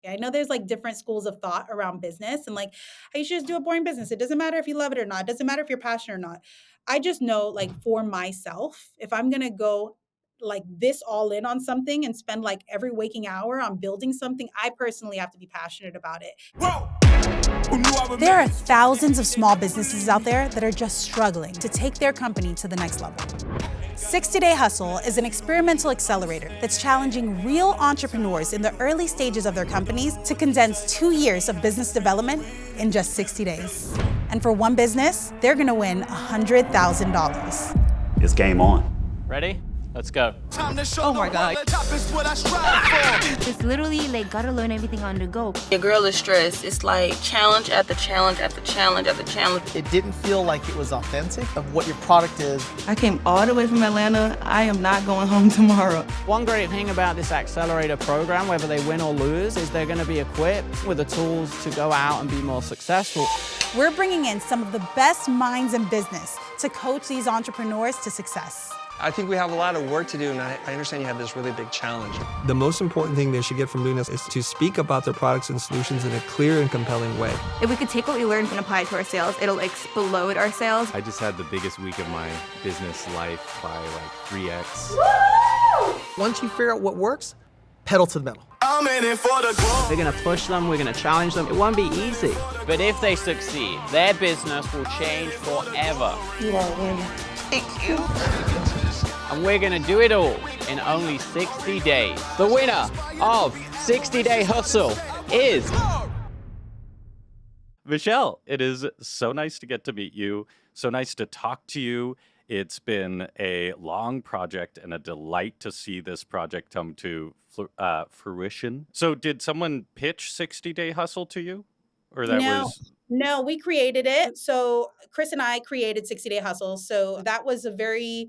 I know there's like different schools of thought around business and like, "Hey, you should just do a boring business. It doesn't matter if you love it or not. It doesn't matter if you're passionate or not." I just know like for myself, if I'm going to go like this all in on something and spend like every waking hour on building something, I personally have to be passionate about it. There are thousands of small businesses out there that are just struggling to take their company to the next level. 60-Day Hustle is an experimental accelerator that's challenging real entrepreneurs in the early stages of their companies to condense 2 years of business development in just 60 days. And for one business, they're gonna win $100,000. It's game on. Ready? Let's go. Oh my God. It's literally like gotta learn everything on the go. Your girl is stressed. It's like challenge after challenge after challenge after challenge. It didn't feel like it was authentic of what your product is. I came all the way from Atlanta. I am not going home tomorrow. One great thing about this accelerator program, whether they win or lose, is they're going to be equipped with the tools to go out and be more successful. We're bringing in some of the best minds in business to coach these entrepreneurs to success. I think we have a lot of work to do, and I understand you have this really big challenge. The most important thing they should get from doing this is to speak about their products and solutions in a clear and compelling way. If we could take what we learned and apply it to our sales, it'll explode our sales. I just had the biggest week of my business life by like 3x. Woo! Once you figure out what works, pedal to the metal. I'm in it for the growth. We're going to push them, we're going to challenge them. It won't be easy, but if they succeed, their business will change forever. You are a winner. Thank you. And we're going to do it all in only 60 days. The winner of 60-Day Hustle is... Michelle, it is so nice to get to meet you. So nice to talk to you. It's been a long project and a delight to see this project come to fruition. So did someone pitch 60-Day Hustle to you? Or that was... No, we created it. So Chris and I created 60-Day Hustle. So that was a very...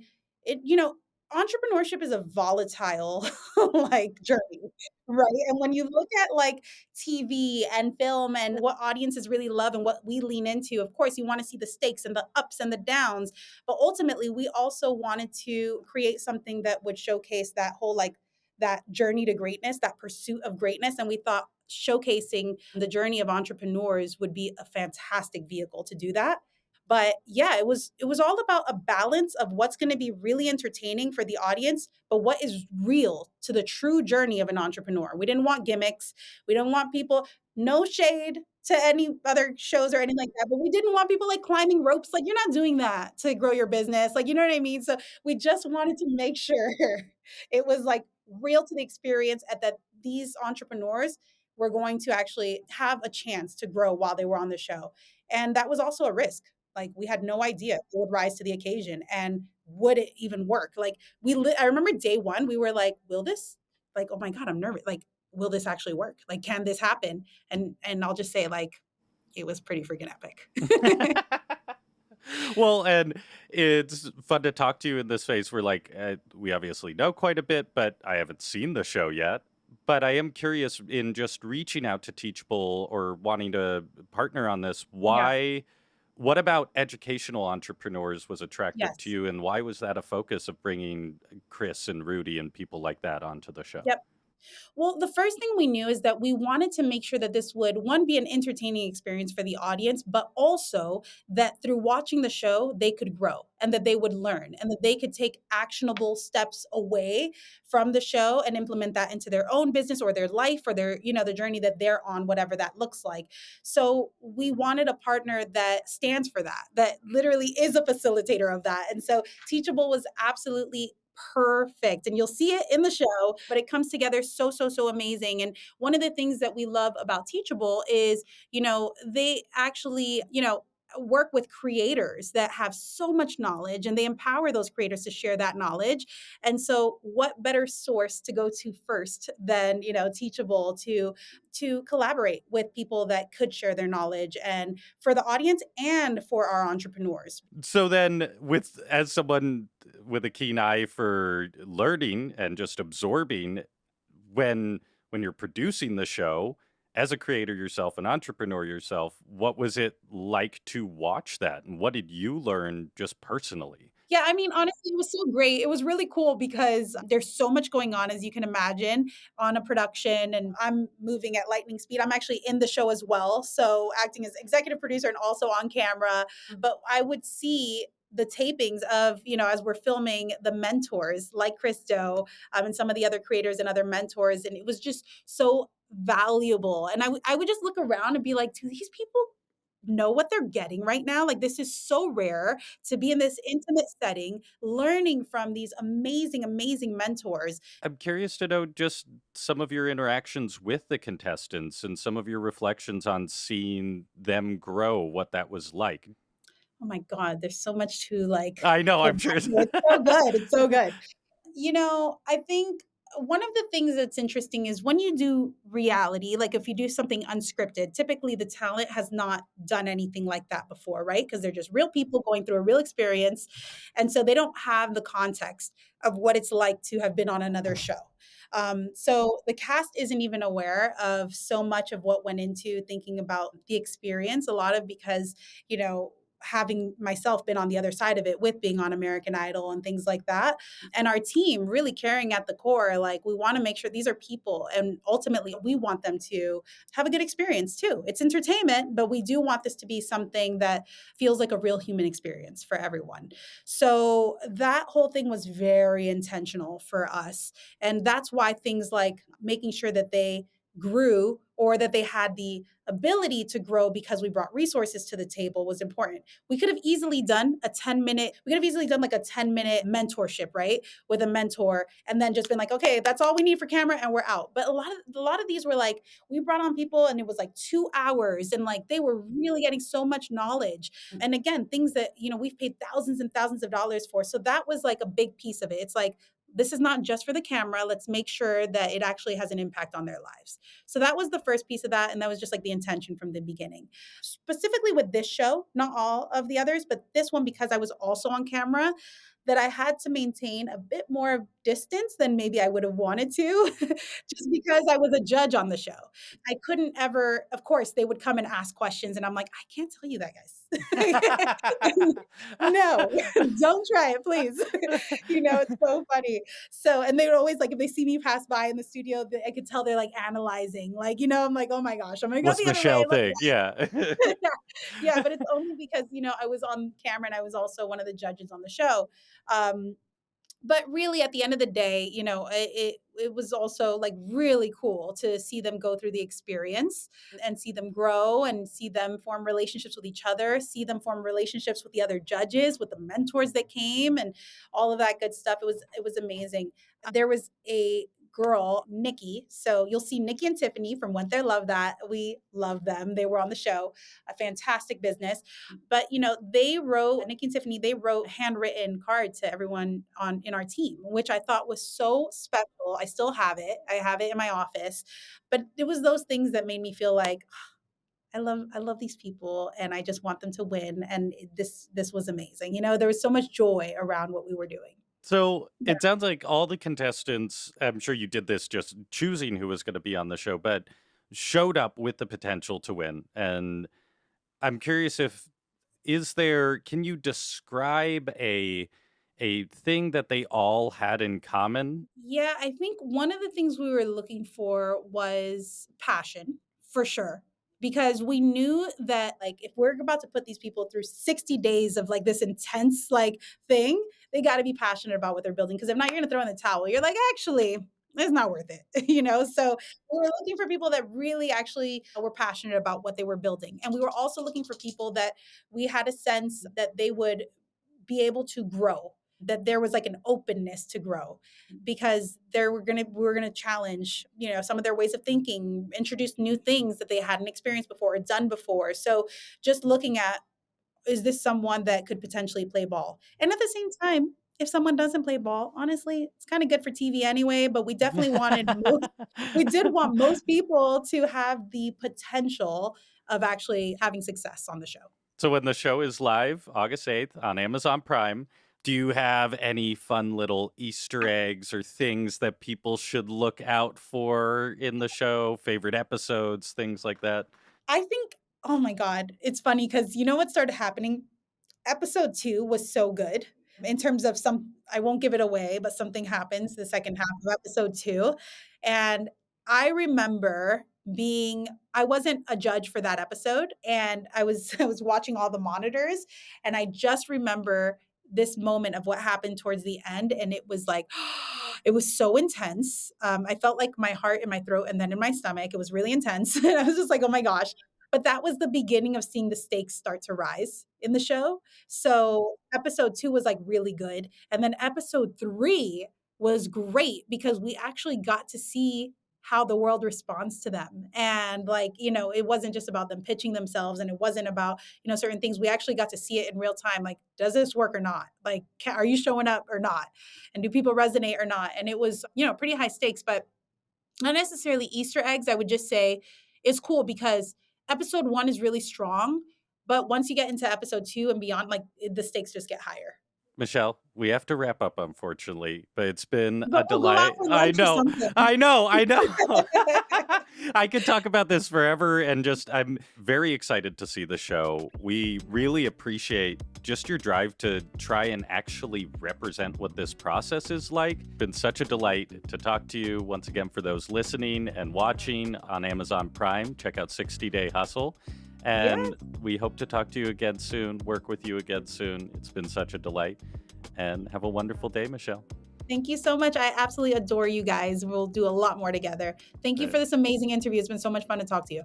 entrepreneurship is a volatile like journey, right? And when you look at like TV and film and what audiences really love and what we lean into, of course, you want to see the stakes and the ups and the downs. But ultimately, we also wanted to create something that would showcase that whole like that journey to greatness, that pursuit of greatness. And we thought showcasing the journey of entrepreneurs would be a fantastic vehicle to do that. But yeah, it was all about a balance of what's going to be really entertaining for the audience, but what is real to the true journey of an entrepreneur. We didn't want gimmicks. We didn't want people, no shade to any other shows or anything like that, but we didn't want people like climbing ropes. Like, you're not doing that to grow your business. Like, you know what I mean? So we just wanted to make sure it was like real to the experience and that these entrepreneurs were going to actually have a chance to grow while they were on the show. And that was also a risk. Like, we had no idea it would rise to the occasion and would it even work? Like, I remember day one, we were like, will this? Like, oh my God, I'm nervous. Like, will this actually work? Like, can this happen? And I'll just say, like, it was pretty freaking epic. Well, and it's fun to talk to you in this phase. We're like, we obviously know quite a bit, but I haven't seen the show yet. But I am curious in just reaching out to Teachable or wanting to partner on this, why... Yeah. What about educational entrepreneurs was attractive to you, and why was that a focus of bringing Chris and Rudy and people like that onto the show? Yep. Well, the first thing we knew is that we wanted to make sure that this would, one, be an entertaining experience for the audience, but also that through watching the show, they could grow and that they would learn and that they could take actionable steps away from the show and implement that into their own business or their life or their, the journey that they're on, whatever that looks like. So we wanted a partner that stands for that literally is a facilitator of that. And so Teachable was absolutely perfect. And you'll see it in the show, but it comes together so amazing. And one of the things that we love about Teachable is, they actually, work with creators that have so much knowledge and they empower those creators to share that knowledge. And so what better source to go to first than, Teachable to collaborate with people that could share their knowledge and for the audience and for our entrepreneurs. So then as someone with a keen eye for learning and just absorbing, when you're producing the show, as a creator yourself, an entrepreneur yourself, what was it like to watch that? And what did you learn just personally? Yeah, I mean, honestly, it was so great. It was really cool because there's so much going on, as you can imagine, on a production, and I'm moving at lightning speed. I'm actually in the show as well, so acting as executive producer and also on camera. But I would see the tapings of, as we're filming the mentors like Christo, and some of the other creators and other mentors. And it was just so valuable. And I would just look around and be like, do these people know what they're getting right now? Like, this is so rare to be in this intimate setting, learning from these amazing, amazing mentors. I'm curious to know just some of your interactions with the contestants and some of your reflections on seeing them grow, what that was like. Oh my God, there's so much to like I know, pull I'm back sure. here. It's so good. It's so good. I think one of the things that's interesting is when you do reality, like if you do something unscripted, typically the talent has not done anything like that before, right? Because they're just real people going through a real experience. And so they don't have the context of what it's like to have been on another show. So the cast isn't even aware of so much of what went into thinking about the experience. A lot of because, having myself been on the other side of it with being on American Idol and things like that, and our team really caring at the core, like we want to make sure these are people, and ultimately we want them to have a good experience too. It's entertainment, but we do want this to be something that feels like a real human experience for everyone. So that whole thing was very intentional for us, and that's why things like making sure that they grew or that they had the ability to grow because we brought resources to the table was important. We could have easily done like a 10-minute mentorship, right? With a mentor, and then just been like, okay, that's all we need for camera and we're out. But a lot of these were like, we brought on people and it was like 2 hours, and like they were really getting so much knowledge. And again, things that, we've paid thousands and thousands of dollars for. So that was like a big piece of it. It's like, this is not just for the camera. Let's make sure that it actually has an impact on their lives. So that was the first piece of that. And that was just like the intention from the beginning. Specifically with this show, not all of the others, but this one, because I was also on camera, that I had to maintain a bit more distance than maybe I would have wanted to, just because I was a judge on the show. I couldn't ever, of course, they would come and ask questions, and I'm like, I can't tell you that, guys. No, don't try it, please. It's so funny. So, and they would always like, if they see me pass by in the studio, I could tell they're like analyzing, like, I'm like, oh my gosh, I'm gonna go What's the other way. Michelle think? Yeah. Yeah. Yeah, but it's only because, I was on camera and I was also one of the judges on the show. Um, but really at the end of the day, it was also like really cool to see them go through the experience and see them grow and see them form relationships with each other, see them form relationships with the other judges, with the mentors that came and all of that good stuff. It was amazing. There was a girl, Nikki. So you'll see Nikki and Tiffany from Went There Love That. We love them. They were on the show, a fantastic business. But they wrote, Nikki and Tiffany, they wrote handwritten cards to everyone in our team, which I thought was so special. I still have it. I have it in my office. But it was those things that made me feel like I love these people and I just want them to win. And this was amazing. There was so much joy around what we were doing. So it sounds like all the contestants, I'm sure you did this just choosing who was going to be on the show, but showed up with the potential to win. And I'm curious can you describe a thing that they all had in common? Yeah, I think one of the things we were looking for was passion, for sure. Because we knew that like if we're about to put these people through 60 days of like this intense like thing, they got to be passionate about what they're building. Because if not, you're gonna throw in the towel. You're like, actually, it's not worth it. So we were looking for people that really actually were passionate about what they were building. And we were also looking for people that we had a sense that they would be able to grow, that there was like an openness to grow, because we were gonna challenge, some of their ways of thinking, introduce new things that they hadn't experienced before or done before. So just looking at, is this someone that could potentially play ball? And at the same time, if someone doesn't play ball, honestly, it's kind of good for TV anyway. But we definitely we did want most people to have the potential of actually having success on the show. So when the show is live, August 8th on Amazon Prime, do you have any fun little Easter eggs or things that people should look out for in the show? Favorite episodes, things like that? I think, oh my God, it's funny because you know what started happening? Episode 2 was so good. in terms of I won't give it away, but something happens the second half of episode 2. And I remember I wasn't a judge for that episode, and I was watching all the monitors, and I just remember this moment of what happened towards the end, and it was like it was so intense. I felt like my heart in my throat and then in my stomach. It was really intense. And I was just like, oh my gosh. But that was the beginning of seeing the stakes start to rise in the show. So episode 2 was like really good. And then episode 3 was great because we actually got to see how the world responds to them. And like, it wasn't just about them pitching themselves, and it wasn't about, certain things. We actually got to see it in real time. Like, does this work or not? Like, are you showing up or not? And do people resonate or not? And it was, pretty high stakes, but not necessarily Easter eggs. I would just say it's cool because episode 1 is really strong, but once you get into episode 2 and beyond, like the stakes just get higher. Michelle, we have to wrap up, unfortunately, but it's been a We'll go out delight. for I lunch or know, something. I know. I could talk about this forever, and I'm very excited to see the show. We really appreciate just your drive to try and actually represent what this process is like. Been such a delight to talk to you. Once again, for those listening and watching on Amazon Prime, check out 60 Day Hustle. And we hope to talk to you again soon, work with you again soon. It's been such a delight. And have a wonderful day, Michelle. Thank you so much. I absolutely adore you guys. We'll do a lot more together. Thank you for this amazing interview. It's been so much fun to talk to you.